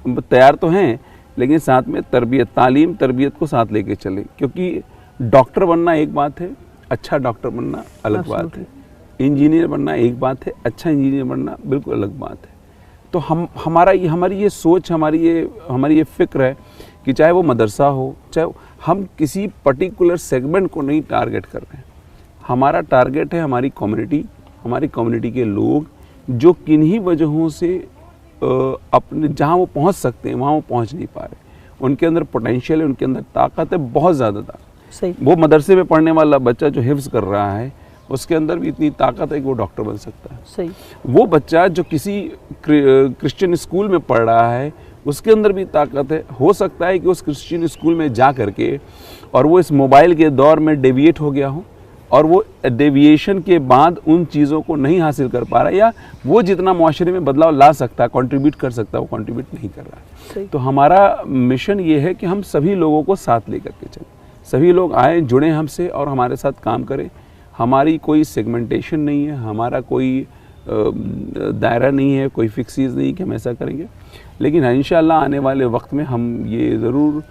तैयार तो हैं, लेकिन साथ में तरबियत को साथ लेके चलें, क्योंकि डॉक्टर बनना एक बात है, अच्छा डॉक्टर बनना अलग बात है, इंजीनियर बनना एक बात है, अच्छा इंजीनियर बनना बिल्कुल अलग बात है। तो हमारी ये सोच, हमारी ये फिक्र है कि चाहे वो मदरसा हो, चाहे हम किसी पर्टिकुलर सेगमेंट को नहीं टारगेट कर रहे हैं। हमारा टारगेट है हमारी कम्युनिटी के लोग जो किन्हीं वजहों से अपने जहाँ वो पहुँच सकते हैं वहाँ वो पहुँच नहीं पा रहे। उनके अंदर पोटेंशियल है, उनके अंदर ताकत है, बहुत ज़्यादा ताकत। सही। वो मदरसे में पढ़ने वाला बच्चा जो हिफ्ज़ कर रहा है उसके अंदर भी इतनी ताकत है कि वो डॉक्टर बन सकता है। सही। वो बच्चा जो किसी क्रिश्चियन स्कूल में पढ़ रहा है उसके अंदर भी ताकत है। हो सकता है कि उस क्रिश्चियन स्कूल में जा करके और वो इस मोबाइल के दौर में डेविएट हो गया हो और वो डेविएशन के बाद उन चीज़ों को नहीं हासिल कर पा रहा है, या वो जितना माशरे में बदलाव ला सकता है, कंट्रीब्यूट कर सकता है, वो कंट्रीब्यूट नहीं कर रहा है। तो हमारा मिशन ये है कि हम सभी लोगों को साथ लेकर के चलें, सभी लोग आए, जुड़ें हमसे और हमारे साथ काम करें। हमारी कोई सेगमेंटेशन नहीं है, हमारा कोई दायरा नहीं है, कोई फिक्स चीज़ नहीं कि हम ऐसा करेंगे, लेकिन इंशाअल्लाह आने वाले वक्त में हम ये ज़रूर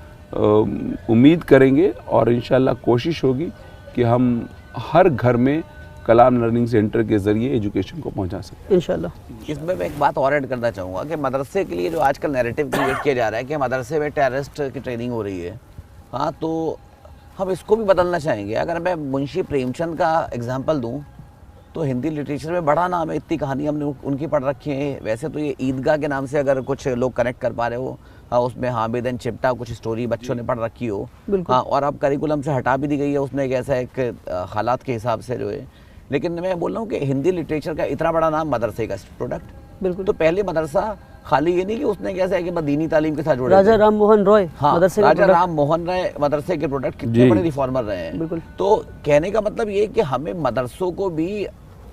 उम्मीद करेंगे और इंशाअल्लाह कोशिश होगी कि हम हर घर में कलाम लर्निंग सेंटर के ज़रिए एजुकेशन को पहुंचा सकते हैं इंशाल्लाह। इसमें मैं एक बात और ऐड करना चाहूँगा कि मदरसे के लिए जो आजकल नैरेटिव क्रिएट किया जा रहा है कि मदरसे में टेररिस्ट की ट्रेनिंग हो रही है, हाँ, तो हम इसको भी बदलना चाहेंगे। अगर मैं मुंशी प्रेमचंद का एग्जांपल दूं तो हिंदी लिटरेचर में बड़ा नाम है, इतनी कहानी हमने उनकी पढ़ रखी है। वैसे तो ये ईदगाह के नाम से अगर कुछ लोग कनेक्ट कर पा रहे हो, हाँ, उसमें हामिद एंड चिप्टा कुछ स्टोरी बच्चों ने पढ़ रखी हो, हाँ, और अब करिकुलम से हटा भी दी गई है, उसमें एक ऐसा एक हालात के हिसाब से जो है। लेकिन मैं बोल रहा हूँ कि हिंदी लिटरेचर का इतना बड़ा नाम मदरसे का प्रोडक्ट, बिल्कुल। तो पहले मदरसा खाली ये नहीं कि उसने कैसा है कि दीनी तालीम के साथ जुड़े राजा राम मोहन रॉय, हाँ, मदरसे का राजा प्रोडक्ट। राम मोहन राय मदरसे के प्रोडक्ट कितने बड़े रिफॉर्मर रहे हैं। बिल्कुल। तो कहने का मतलब ये है कि हमें मदरसों को भी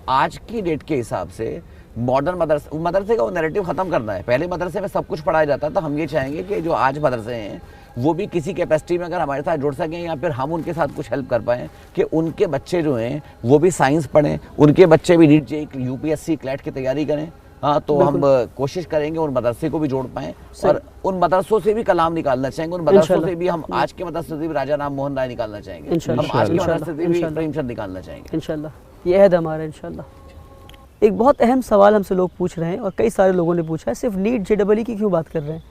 आज की डेट के हिसाब से मॉडर्न मदरसे का वो नैरेटिव खत्म करना है। पहले मदरसे में सब कुछ पढ़ाया जाता था, हम ये चाहेंगे कि जो आज मदरसे हैं वो भी किसी कैपेसिटी में अगर हमारे साथ जुड़ सकें या फिर हम उनके साथ कुछ हेल्प कर पाएँ कि उनके बच्चे जो हैं वो भी साइंस पढ़ें, उनके बच्चे भी नीट जेईई यूपीएससी क्लैट की तैयारी करें, हाँ, तो हम कोशिश करेंगे उन मदरसे को भी जोड़ पाएं और उन मदरसों से भी कलाम निकालना चाहेंगे, उन मदरसों से भी हम आज के मदरसे से भी राजा राम मोहन राय निकालना चाहेंगे, हम आज के मदरसे से भी प्रेमचंद निकालना चाहेंगे इंशाल्लाह। ये अहद हमारा इंशाल्लाह। एक बहुत अहम सवाल हमसे लोग पूछ रहे हैं और कई सारे लोगों ने पूछा है, सिर्फ नीट जेईई की क्यों बात कर रहे हैं,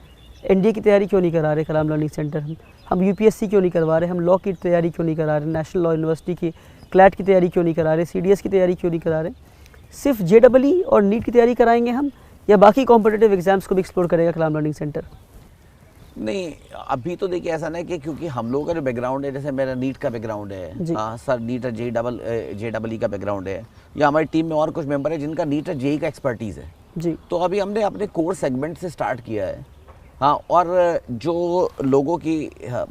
एनडीए की तैयारी क्यों नहीं करा रहे कलाम लर्निंग सेंटर, हम यूपीएससी क्यों नहीं करवा रहे, हम लॉ की तैयारी क्यों नहीं करा रहे, नेशनल लॉ यूनिवर्सिटी की क्लैट की तैयारी क्यों नहीं करा रहे, सीडीएस की तैयारी क्यों नहीं करा रहे, सिर्फ जेईई और नीट की तैयारी कराएंगे हम या बाकी कॉम्पिटिटिव एग्जाम्स को भी एक्सप्लोर करेगा कलाम लर्निंग सेंटर? नहीं, अभी तो देखिए ऐसा नहीं कि क्योंकि हम लोगों का जो बैकग्राउंड है, जैसे मेरा नीट का बैकग्राउंड है, हाँ सर, नीट और जेईई का बैकग्राउंड है, या हमारी टीम में और कुछ मेंबर है जिनका नीट और जेईई का एक्सपर्टीज़ है जी, तो अभी हमने अपने कोर सेगमेंट से स्टार्ट किया है, हाँ, और जो लोगों की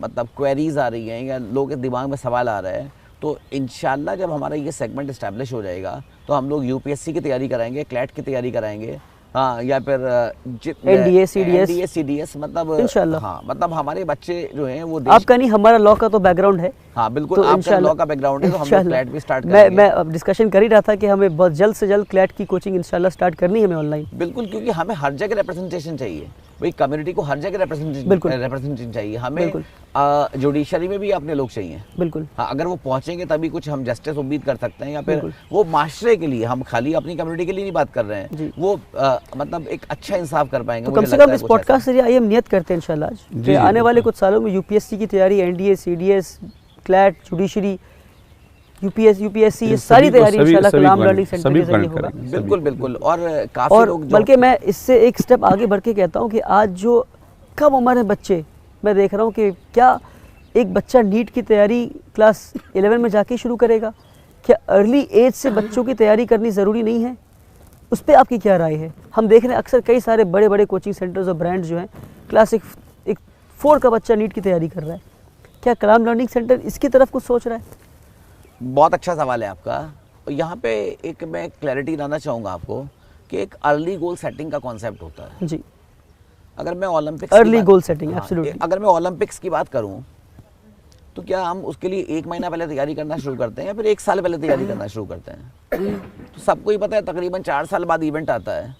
मतलब क्वेरीज आ रही हैं या लोगों के दिमाग में सवाल आ रहा है, तो इंशाल्लाह जब हमारा ये सेगमेंट इस्टेब्लिश हो जाएगा तो हम लोग यूपीएससी की तैयारी कराएंगे, क्लैट की तैयारी कराएंगे, हाँ, या फिर एनडीए सीडीएस, मतलब इंशाल्लाह, हाँ, मतलब हमारे बच्चे जो हैं वो आपका नहीं, हमारा लॉ का तो बैकग्राउंड है, हाँ बिल्कुल, तो आपका लॉ का बैकग्राउंड है, तो हम क्लैट भी स्टार्ट करेंगे। मैं अब डिस्कशन कर ही रहा था कि हमें बहुत जल्द से जल्द क्लैट की कोचिंग इंशाल्लाह स्टार्ट करनी है हमें ऑनलाइन। बिल्कुल, क्योंकि हमें हर जगह रिप्रेजेंटेशन चाहिए, भाई कम्युनिटी को हर जगह रिप्रेजेंटेशन चाहिए, हमें जुडिशरी में भी अपने लोग चाहिए, बिल्कुल, हाँ, अगर वो पहुंचेंगे तभी कुछ हम जस्टिस उम्मीद कर सकते हैं, या फिर वो माशरे के लिए, हम खाली अपनी कम्युनिटी के लिए नहीं बात कर रहे हैं, वो मतलब एक अच्छा इंसाफ कर पाएंगे। तो कम से कम इस पॉडकास्ट से आइए हम नियत करते हैं इंशाल्लाह आज कि आने वाले कुछ सालों में यूपीएससी की तैयारी, NDA, CDS, CLAT, judiciary, UPSC, ये सारी तैयारी इंशाल्लाह कलाम लर्निंग सेंटर के जरिए होगा। बिल्कुल बिल्कुल, और काफी लोग, बल्कि मैं इससे एक स्टेप आगे बढ़ के कहता हूँ कि आज जो कम उम्र है बच्चे, मैं देख रहा हूँ कि क्या एक बच्चा नीट की तैयारी क्लास 11 में जाके शुरू करेगा, क्या अर्ली एज से बच्चों की तैयारी करनी ज़रूरी नहीं है? उस पर आपकी क्या राय है? हम देख रहे हैं अक्सर कई सारे बड़े बड़े कोचिंग सेंटर्स और ब्रांड्स जो हैं, क्लास 4 का बच्चा नीट की तैयारी कर रहा है, क्या कलाम लर्निंग सेंटर इसकी तरफ कुछ सोच रहा है? बहुत अच्छा सवाल है आपका। यहाँ पे एक मैं क्लैरिटी लाना चाहूँगा आपको कि एक अर्ली गोल सेटिंग का कॉन्सेप्ट होता है। जी, अगर मैं Olympics early goal setting, absolutely. अगर मैं ओलंपिक्स की बात करूं तो क्या हम उसके लिए 1 महीना पहले तैयारी करना शुरू करते हैं या फिर 1 साल पहले तैयारी करना शुरू करते हैं? तो सबको ही पता है तकरीबन 4 साल बाद इवेंट आता है।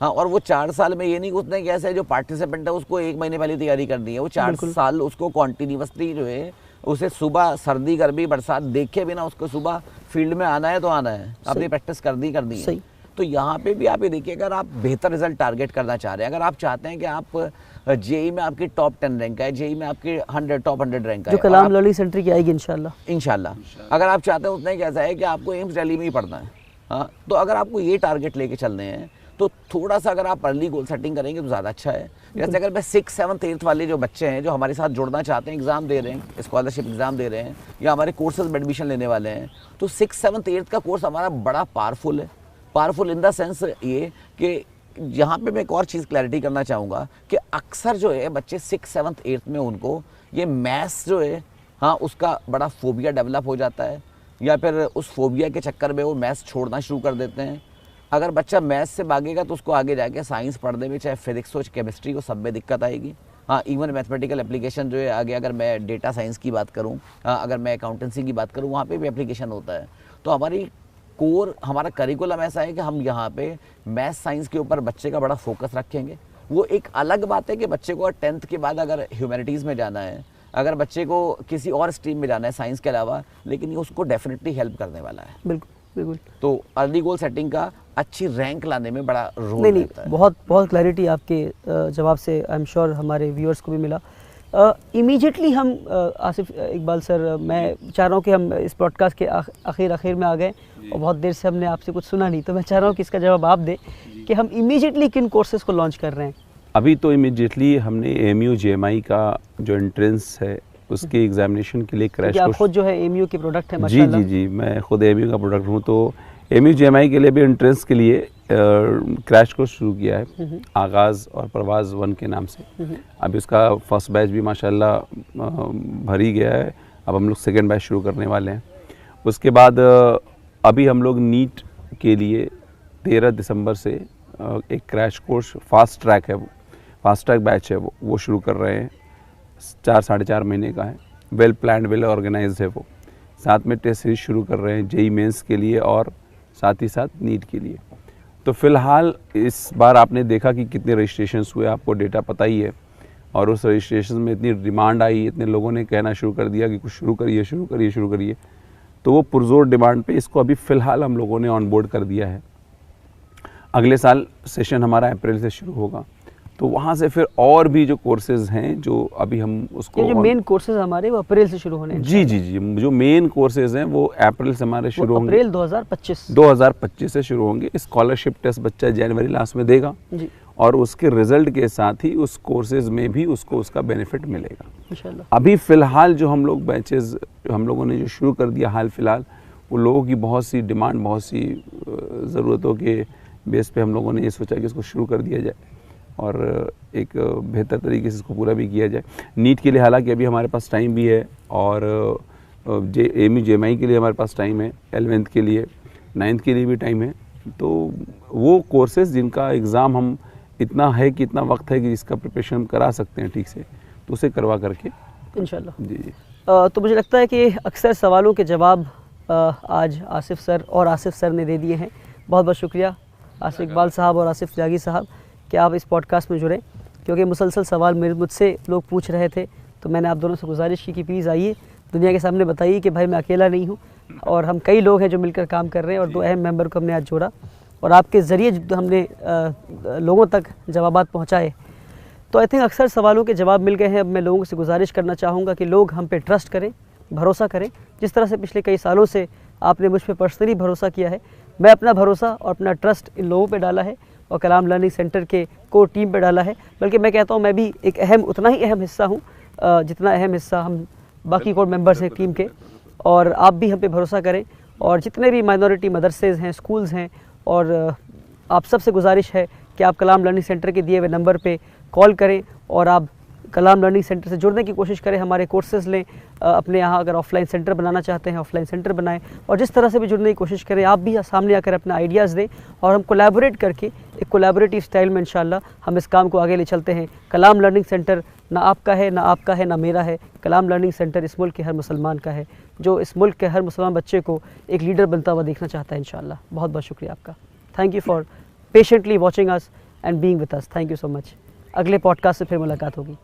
हाँ, और वो 4 साल में ये नहीं उसने कि ऐसे जो पार्टिसिपेंट है उसको 1 महीने पहले तैयारी करनी है, वो 4 साल उसको कॉन्टिन्यूसली जो है उसे सुबह सर्दी गर्मी बरसात देखे बिना उसको सुबह फील्ड में आना है तो आना है, अपनी प्रैक्टिस करनी है। तो यहाँ पे भी आप ये देखिए, अगर आप बेहतर रिजल्ट टारगेट करना चाह रहे हैं, अगर आप चाहते हैं कि आप जेई में आपकी टॉप 10 रैंक है, जेई में आपकी टॉप 100 रैंक है, जो कलाम लर्निंग सेंटर की आएगी इंशाल्लाह। अगर आप चाहते हैं उतना ही कैसा है कि आपको एम्स दिल्ली में ही पढ़ना है, हाँ, तो अगर आपको ये टारगेट लेके चलने हैं तो थोड़ा सा अगर आप अर्ली गोल सेटिंग करेंगे तो ज़्यादा अच्छा है। जैसे अगर मैं 6, 7, 8 वाले जो बच्चे हैं जो हमारे साथ जुड़ना चाहते हैं, एग्ज़ाम दे रहे हैं, स्कॉलरशिप एग्ज़ाम दे रहे हैं या हमारे कोर्सेज में एडमिशन लेने वाले हैं, तो 6, 7, 8 का कोर्स हमारा बड़ा पावरफुल है। पावरफुल इन द सेंस ये कि यहाँ पे मैं एक और चीज़ क्लैरिटी करना चाहूँगा कि अक्सर जो है बच्चे 6, 7, 8 में उनको ये मैथ्स जो है, हाँ, उसका बड़ा फोबिया डेवलप हो जाता है या फिर उस फोबिया के चक्कर में वो मैथ्स छोड़ना शुरू कर देते हैं। अगर बच्चा मैथ्स से भागेगा तो उसको आगे जाके साइंस पढ़ने में, चाहे फिजिक्स हो, केमिस्ट्री हो, सब में दिक्कत आएगी। हाँ, इवन मैथमेटिकल एप्लीकेशन जो है आगे, अगर मैं डेटा साइंस की बात करूँ, हाँ, अगर मैं अकाउंटेंसी की बात करूँ, वहाँ पे भी एप्लीकेशन होता है। तो हमारी कोर, हमारा करिकुलम ऐसा है कि हम यहाँ पे मैथ साइंस के ऊपर बच्चे का बड़ा फोकस रखेंगे। वो एक अलग बात है कि बच्चे को 10th के बाद अगर ह्यूमैनिटीज़ में जाना है, अगर बच्चे को किसी और स्ट्रीम में जाना है साइंस के अलावा, लेकिन ये उसको डेफिनेटली हेल्प करने वाला है। बिल्कुल बिल्कुल। तो अर्ली गोल सेटिंग का अच्छी रैंक लाने में बड़ा रोल नहीं रहता है। बहुत क्लैरिटी आपके जवाब से आई एम श्योर हमारे व्यूअर्स को भी मिला। इमीडिएटली हम आसिफ इकबाल सर, मैं चाह रहा हूँ कि हम इस ब्रॉडकास्ट के आखिर में आ गए और बहुत देर से हमने आपसे कुछ सुना नहीं, तो मैं चाह रहा हूँ कि इसका जवाब आप दें कि हम इमीडिएटली किन कोर्सेज को लॉन्च कर रहे हैं। अभी तो इमीडिएटली हमने AMU JMI का जो एंट्रेंस है उसके एग्जामिनेशन के लिए क्रैश आप कोर्स, खुद जो है AMU के प्रोडक्ट है जी माशाल्लाह। जी जी, मैं खुद AMU का प्रोडक्ट हूँ, तो AMU JMI के लिए भी एंट्रेंस के लिए क्रैश कोर्स शुरू किया है आगाज़ और प्रवाज़ 1 के नाम से। अभी उसका फर्स्ट बैच भी माशाल्लाह भर ही गया है, अब हम लोग सेकेंड बैच शुरू करने वाले हैं। उसके बाद अभी हम लोग नीट के लिए 13 दिसंबर से एक क्रैश कोर्स फास्ट ट्रैक है, वो फास्ट ट्रैक बैच है, वो शुरू कर रहे हैं। 4 साढ़े 4 महीने का है, वेल प्लान्ड, वेल ऑर्गेनाइज्ड है वो। साथ में टेस्ट सीरीज शुरू कर रहे हैं जेई मेंस के लिए और साथ ही साथ नीट के लिए। तो फ़िलहाल इस बार आपने देखा कि कितने रजिस्ट्रेशंस हुए, आपको डेटा पता ही है, और उस रजिस्ट्रेशन में इतनी डिमांड आई, इतने लोगों ने कहना शुरू कर दिया कि कुछ शुरू करिए, तो वो पुरजोर डिमांड पे इसको अभी फ़िलहाल हम लोगों ने ऑन बोर्ड कर दिया है। अगले साल सेशन हमारा अप्रैल से शुरू होगा, तो वहाँ से फिर और भी जो कोर्सेज़ हैं जो अभी हम उसको, जो मेन कोर्सेज हमारे वो अप्रैल से शुरू होने हैं। जी, जो मेन कोर्सेज़ हैं वो अप्रैल से हमारे शुरू होंगे, अप्रैल 2025 से शुरू होंगे। स्कॉलरशिप टेस्ट बच्चा जनवरी लास्ट में देगा जी, और उसके रिजल्ट के साथ ही उस कोर्सेज में भी उसको उसका बेनिफिट मिलेगा इंशाल्लाह। अभी फ़िलहाल जो हम लोग बैचेज़ हम लोगों ने जो शुरू कर दिया हाल फिलहाल, वो लोगों की बहुत सी डिमांड, बहुत सी ज़रूरतों के बेस पे हम लोगों ने ये सोचा कि इसको शुरू कर दिया जाए और एक बेहतर तरीके से इसको पूरा भी किया जाए। नीट के लिए हालांकि अभी हमारे पास टाइम भी है और AMU JMI के लिए हमारे पास टाइम है, 11th के लिए, 9th के लिए भी टाइम है। तो वो कोर्सेज़ जिनका एग्ज़ाम हम इतना है कि इतना वक्त है कि जिसका प्रिपरेशन हम करा सकते हैं ठीक से, तो उसे करवा करके इंशाल्लाह। जी। तो मुझे लगता है कि अक्सर सवालों के जवाब आज आसिफ सर और आसिफ सर ने दे दिए हैं। बहुत बहुत शुक्रिया आसिफ इकबाल साहब और आसिफ त्यागी साहब कि आप इस पॉडकास्ट में जुड़े, क्योंकि मुसलसल सवाल मुझसे लोग पूछ रहे थे, तो मैंने आप दोनों से गुजारिश की कि प्लीज़ आइए, दुनिया के सामने बताइए कि भाई मैं अकेला नहीं हूँ और हम कई लोग हैं जो मिलकर काम कर रहे हैं, और 2 अहम मेंबर को हमने आज जोड़ा और आपके ज़रिए हमने लोगों तक जवाबात पहुँचाए। तो आई थिंक अक्सर सवालों के जवाब मिल गए हैं। अब मैं लोगों से गुजारिश करना चाहूँगा कि लोग हम पे ट्रस्ट करें, भरोसा करें, जिस तरह से पिछले कई सालों से आपने मुझ पर पर्सनली भरोसा किया है। मैं अपना भरोसा और अपना ट्रस्ट इन लोगों पे डाला है और कलाम लर्निंग सेंटर के कोर टीम पे डाला है। बल्कि मैं कहता हूँ मैं भी एक उतना ही अहम हिस्सा हूँ जितना अहम हिस्सा हम बाकी कोर मेंबर्स हैं टीम के, और आप भी हम पे भरोसा करें। और जितने भी माइनॉरिटी मदरसेज़ हैं, स्कूल्स हैं, और आप सबसे गुजारिश है कि आप कलाम लर्निंग सेंटर के दिए हुए नंबर पे कॉल करें और आप कलाम लर्निंग सेंटर से जुड़ने की कोशिश करें, हमारे कोर्सेज़ लें, अपने यहाँ अगर ऑफलाइन सेंटर बनाना चाहते हैं ऑफलाइन सेंटर बनाएं, और जिस तरह से भी जुड़ने की कोशिश करें आप भी सामने आकर अपने आइडियाज़ दें और हम कोलैबोरेट करके एक कोलैबोरेटिव स्टाइल में इंशाल्लाह हम इस काम को आगे ले चलते हैं। कलाम लर्निंग सेंटर ना आपका है, ना आपका है, ना मेरा है। कलाम लर्निंग सेंटर इस मुल्क के हर मुसलमान का है, जो इस मुल्क के हर मुसलमान बच्चे को एक लीडर बनता हुआ देखना चाहता है इंशाल्लाह। बहुत बहुत शुक्रिया आपका। Thank you for patiently watching us and being with us. Thank you so much. अगले पॉडकास्ट से फिर मुलाकात होगी।